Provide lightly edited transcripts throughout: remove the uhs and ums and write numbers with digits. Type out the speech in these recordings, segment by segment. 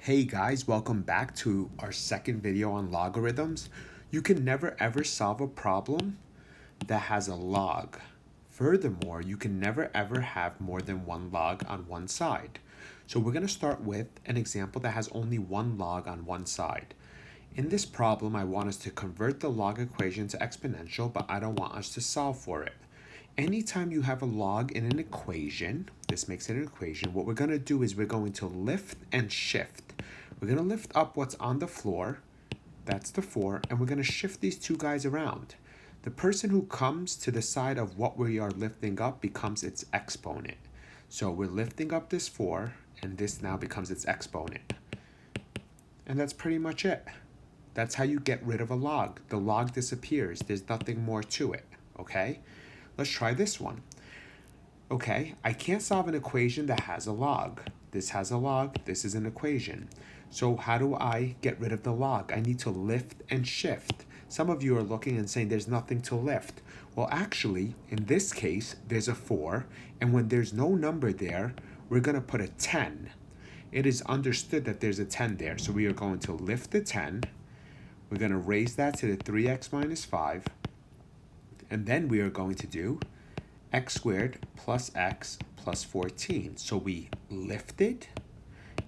Hey guys, welcome back to our second video on logarithms. You can never ever solve a problem that has a log. Furthermore, you can never ever have more than one log on one side. So we're going to start with an example that has only one log on one side. In this problem, I want us to convert the log equation to exponential, but I don't want us to solve for it. Anytime you have a log in an equation, this makes it an equation, what we're going to do is we're going to lift and shift. We're going to lift up what's on the floor, that's the 4, and we're going to shift these two guys around. The person who comes to the side of what we are lifting up becomes its exponent. So we're lifting up this 4, and this now becomes its exponent. And that's pretty much it. That's how you get rid of a log. The log disappears. There's nothing more to it, okay? Let's try this one. Okay, I can't solve an equation that has a log. This has a log, this is an equation. So how do I get rid of the log? I need to lift and shift. Some of you are looking and saying there's nothing to lift. Well, actually, in this case, there's a 4, and when there's no number there, we're going to put a 10. It is understood that there's a 10 there, so we are going to lift the 10. We're going to raise that to the 3x minus 5. And then we are going to do x squared plus x plus 14. So we lifted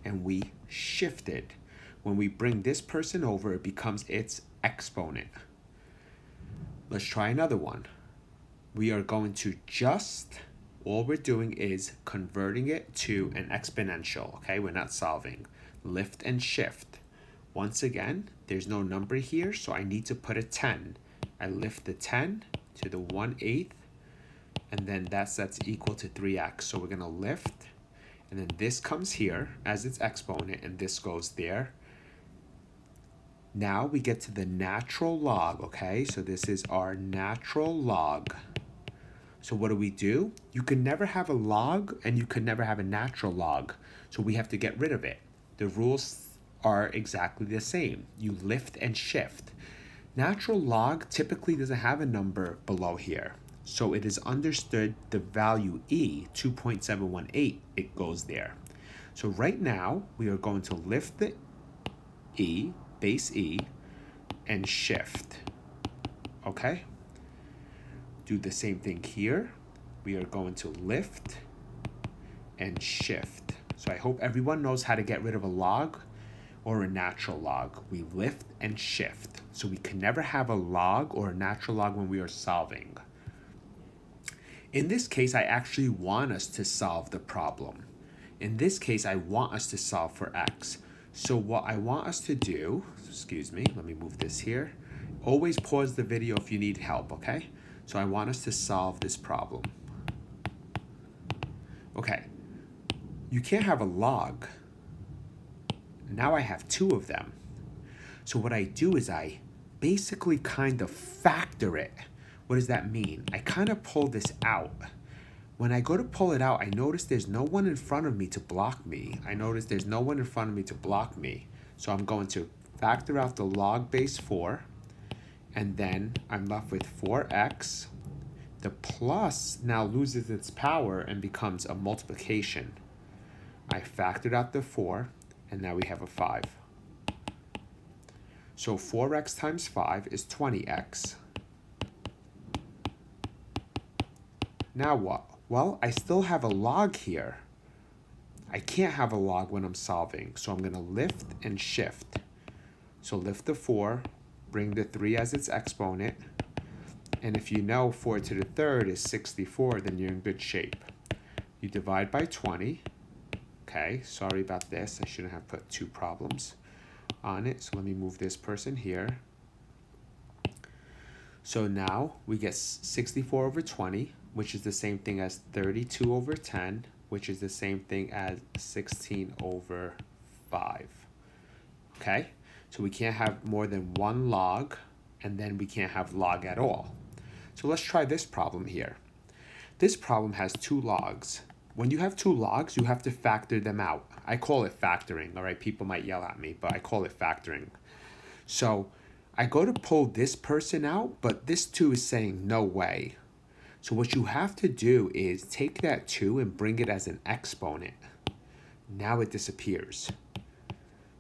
and we shifted. When we bring this person over, it becomes its exponent. Let's try another one. We are going to all we're doing is converting it to an exponential, okay? We're not solving. Lift and shift. Once again, there's no number here, so I need to put a 10. I lift the 10 to the 1/8, and then that's equal to 3x. So we're going to lift, and then this comes here as its exponent, and this goes there. Now we get to the natural log, okay? So this is our natural log. So what do? You can never have a log, and you can never have a natural log. So we have to get rid of it. The rules are exactly the same. You lift and shift. Natural log typically doesn't have a number below here. So it is understood the value e, 2.718, it goes there. So right now, we are going to lift the e, base e, and shift. Okay? Do the same thing here. We are going to lift and shift. So I hope everyone knows how to get rid of a log or a natural log. We lift and shift. So we can never have a log or a natural log when we are solving. In this case, I actually want us to solve the problem. In this case, I want us to solve for x. So what I want us to do, let me move this here. Always pause the video if you need help, okay? So I want us to solve this problem. Okay, you can't have a log. Now I have 2 of them. So what I do is I basically kind of factor it. What does that mean? I kind of pull this out. When I go to pull it out, I notice there's no one in front of me to block me. So I'm going to factor out the log base 4, and then I'm left with 4x. The plus now loses its power and becomes a multiplication. I factored out the 4, and now we have a 5. So 4x times 5 is 20x. Now what? Well, I still have a log here. I can't have a log when I'm solving, so I'm going to lift and shift. So lift the 4, bring the 3 as its exponent, and if you know 4 to the 3rd is 64, then you're in good shape. You divide by 20. Okay, sorry about this. I shouldn't have put 2 problems on it. So let me move this person here. So now we get 64 over 20, which is the same thing as 32 over 10, which is the same thing as 16 over 5. Okay, so we can't have more than one log, and then we can't have log at all. So let's try this problem here. This problem has 2 logs. When you have 2 logs, you have to factor them out. I call it factoring, all right? People might yell at me, but I call it factoring. So I go to pull this person out, but this 2 is saying no way. So what you have to do is take that 2 and bring it as an exponent. Now it disappears.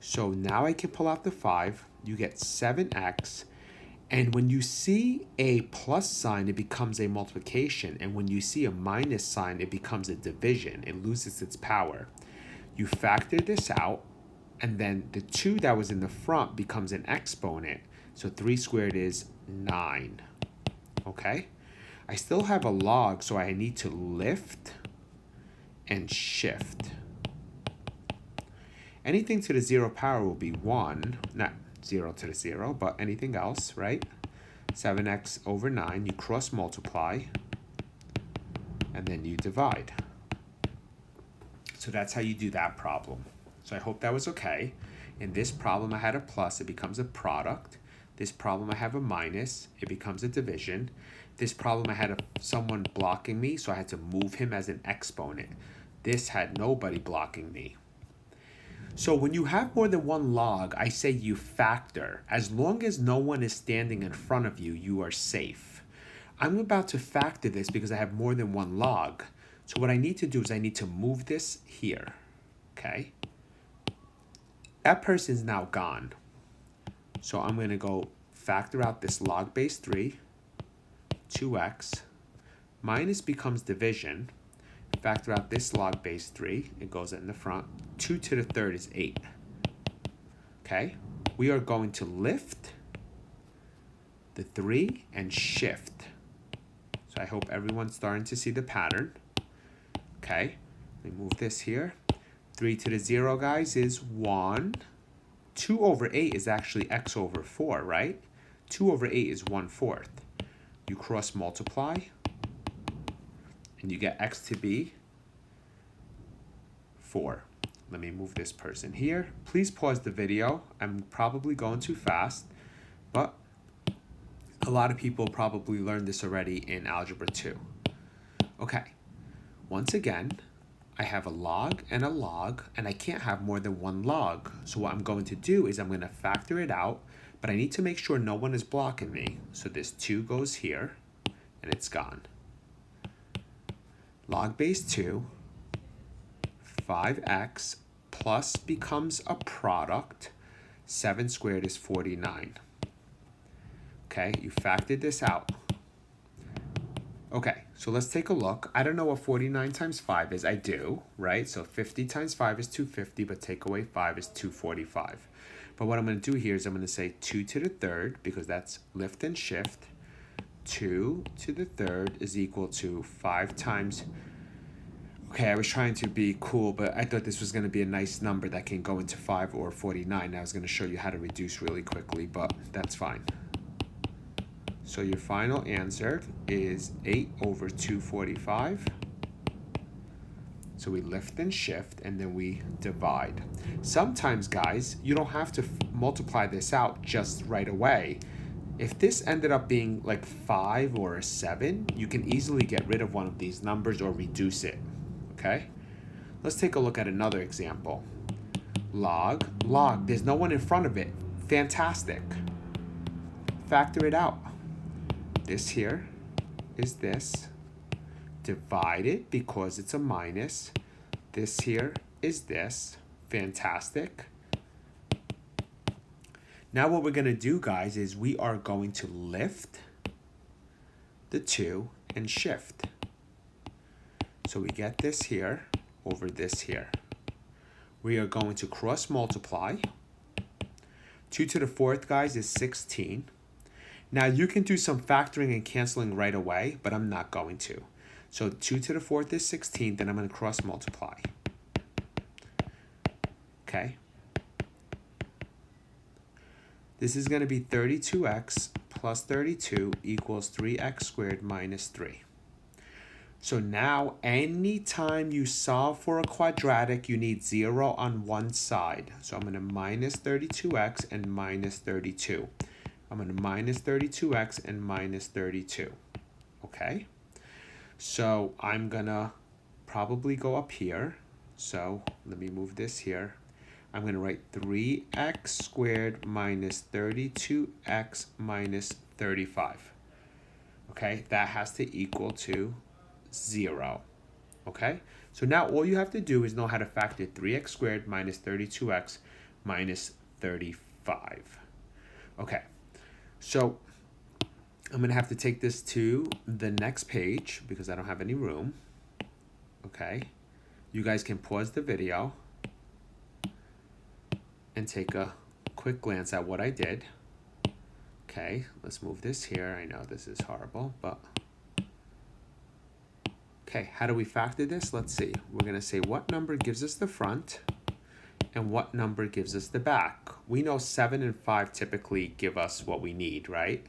So now I can pull out the 5. You get 7x. And when you see a plus sign, it becomes a multiplication. And when you see a minus sign, it becomes a division. It loses its power. You factor this out, and then the 2 that was in the front becomes an exponent. So 3 squared is 9. Okay? I still have a log, so I need to lift and shift. Anything to the 0 power will be 1, not 0 to the 0, but anything else, right? 7x over 9, you cross multiply, and then you divide. So that's how you do that problem. So I hope that was okay. In this problem, I had a plus, it becomes a product. This problem, I have a minus, it becomes a division. This problem, I had someone blocking me, so I had to move him as an exponent. This had nobody blocking me. So when you have more than one log, I say you factor. As long as no one is standing in front of you, you are safe. I'm about to factor this because I have more than one log. So what I need to do is I need to move this here, okay? That person's now gone. So I'm going to go factor out this log base 3, 2x, minus becomes division. Factor out this log base 3, it goes in the front. 2 to the third is 8. Okay, we are going to lift the 3 and shift. So I hope everyone's starting to see the pattern. Okay, let me move this here. 3 to the 0, guys, is 1. 2 over 8 is actually x over 4, right? 2 over 8 is 1/4. You cross multiply, and you get x to be 4. Let me move this person here. Please pause the video. I'm probably going too fast, but a lot of people probably learned this already in Algebra 2. Okay, once again, I have a log, and I can't have more than one log. So what I'm going to do is I'm going to factor it out, but I need to make sure no one is blocking me. So this 2 goes here, and it's gone. Log base 2, 5x plus becomes a product. 7 squared is 49. Okay, you factored this out. Okay, so let's take a look. I don't know what 49 times 5 is. I do, right? So 50 times 5 is 250, but take away 5 is 245. But what I'm going to do here is I'm going to say 2 to the third, because that's lift and shift. 2 to the third is equal to 5 times... Okay, I was trying to be cool, but I thought this was going to be a nice number that can go into 5 or 49. I was going to show you how to reduce really quickly, but that's fine. So your final answer is 8 over 245. So we lift and shift, and then we divide. Sometimes, guys, you don't have to multiply this out just right away. If this ended up being like 5 or a 7, you can easily get rid of one of these numbers or reduce it. Okay? Let's take a look at another example. Log. There's no one in front of it. Fantastic. Factor it out. This here is this. Divide it because it's a minus. This here is this. Fantastic. Now what we're going to do, guys, is we are going to lift the 2 and shift. So we get this here over this here. We are going to cross multiply. 2 to the 4th, guys, is 16. Now you can do some factoring and canceling right away, but I'm not going to. So 2 to the 4th is 16, then I'm going to cross multiply. Okay. This is going to be 32x plus 32 equals 3x squared minus 3. So now, anytime you solve for a quadratic, you need 0 on one side. So I'm going to minus 32x and minus 32. I'm going to minus 32x and minus 32. Okay? So I'm going to probably go up here. So let me move this here. I'm going to write 3x squared minus 32x minus 35. Okay? That has to equal to 0. Okay, so now all you have to do is know how to factor 3x squared minus 32x minus 35. Okay, so I'm gonna have to take this to the next page because I don't have any room. Okay, you guys can pause the video and take a quick glance at what I did. Okay, let's move this here. I know this is horrible, but okay, how do we factor this? Let's see. We're gonna say what number gives us the front and what number gives us the back. We know 7 and 5 typically give us what we need, right?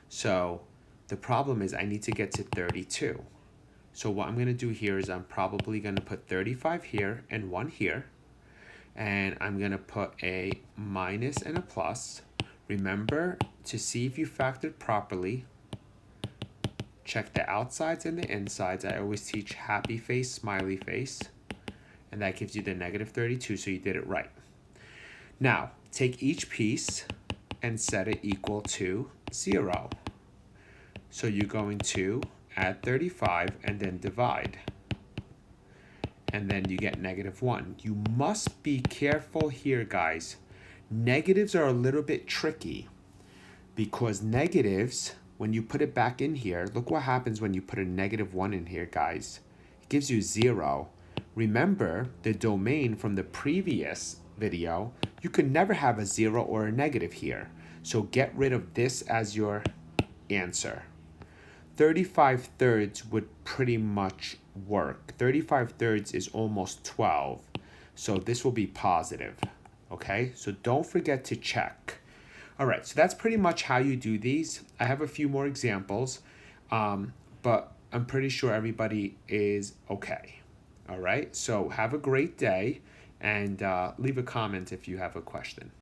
So the problem is I need to get to 32. So what I'm going to do here is I'm probably going to put 35 here and 1 here. And I'm going to put a minus and a plus. Remember to see if you factored properly. Check the outsides and the insides. I always teach happy face, smiley face. And that gives you the negative 32, so you did it right. Now, take each piece and set it equal to 0. So you're going to add 35 and then divide. And then you get negative 1. You must be careful here, guys. Negatives are a little bit tricky because negatives, when you put it back in here, look what happens when you put a negative 1 in here, guys. It gives you 0. Remember the domain from the previous video, you could never have a 0 or a negative here. So get rid of this as your answer. 35 thirds would pretty much work. 35 thirds is almost 12. So this will be positive. Okay, so don't forget to check. All right, so that's pretty much how you do these. I have a few more examples, but I'm pretty sure everybody is okay. All right, so have a great day and leave a comment if you have a question.